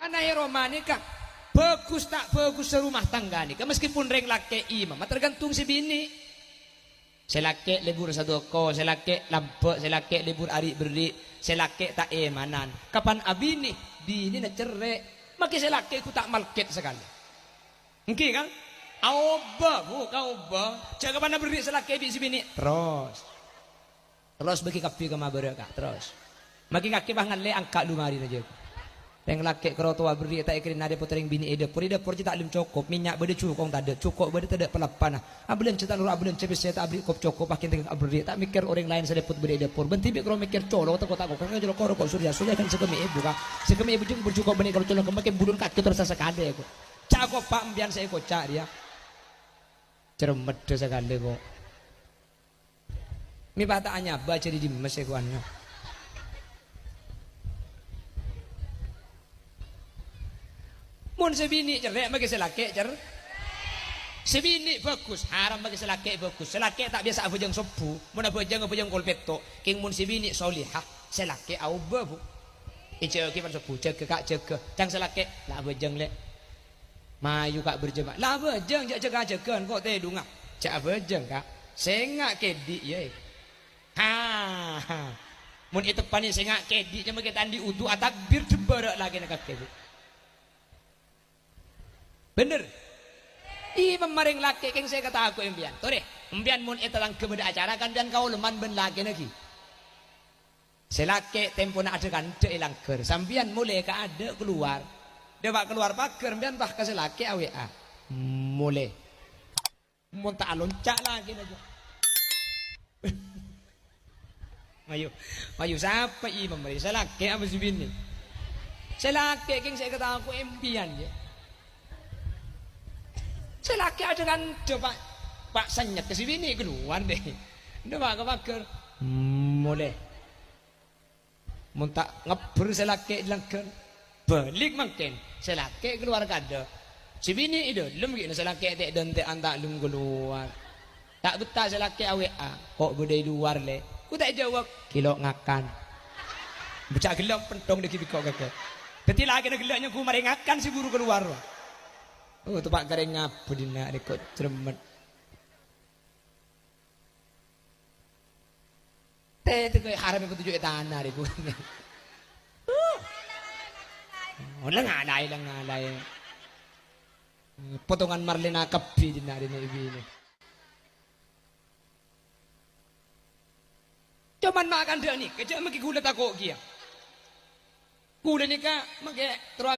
Anai romani kak bagus tak bagus serumah tangga nih, meskipun reng laki imam, tergantung si bini. Selake libur sadoko, selake lampe, selake libur ari beri, selake tak emanan. Kapan abini? Bini na cerai, maki selake ku tak malket sekali. Mungkin kan? Auba bu, kau ba. Jaga mana beri selake bi si bini. Terus bagi kapi ke mabere kak terus. Maki kaki bangan le angkat lumari aja. Yang laki kerotua beri tak ikirin ada putering bini dapur tak lim cukup minyak bade cukong tak ada cukup bade tak ada pelapan abulan cetak lur abulan cepis saya tak abri kop cukup pakai tengah beri tak mikir orang lain saya put beri dapur benti kalau mikir colo tak kok kan jolo koro kok surya kan sekemi ibu kak sekemi ibu juga bercukup bani kalau colo kemakin bulun kaki terus sekade aku cak kok pak ambian saya kok cak dia cermet sekali kok mi bataannya baca di mes ekuannya. Mun sebini cerek bagi selake cer. Sebini bagus, haram bagi selake bagus. Selake tak biasa abujang sopu, mun abujang kolpeto. King mun sebini solihah, selake au babu. Ice ki pan sopu jaga kak jaga. Cang selake lah abujang le. Mayu kak berjemaah. Lah abujang jaga kok teh dunga. Cak abujang kak. Sengak kedi ye. Ha. Mun itu pani sengak kedi cuma kita andi udu atakbir debarak lagi nak kebu. Bener. Pemaring laki keng saya kata aku embian. Tore, embian mun itu lang kemudian acara kan dan kau leman ben lagi lagi. Selake tempo nak ada kan de ilang ker. Sambian mulai ka ada keluar. Dia bak keluar paker embian bah ke selake awea. Mulai. Mun tak loncak lagi aja. Mayu siapa pemaring selake apa si bini? Selake keng saya kata aku embian ya. Selaki ada kan coba pak senyet ke sini keluar deh. Ndak ke pager. Mulai. Mun tak ngeber selaki langken. Balik mungkin selaki keluar kada. Si bini itu lem gini selaki tek dan tek antak lem keluar. Tak betah selaki awea. Kok budai luar le. Ku tak jawab kilo ngakan. Becak gelap pentong di kibik kok kakek. Dadi lagi nak gelapnya ku mari ngakan si buru keluar. Oh, tu pak gareng ngapu dina dekot cermet. Teh tu kau haram aku tujuh tanah deku. Oh, lang ngalai. Potongan Marlena kapi dina dina ini. Cuman makan dia ni, kerja maki gula takok kia. Gula ni kak, maki terus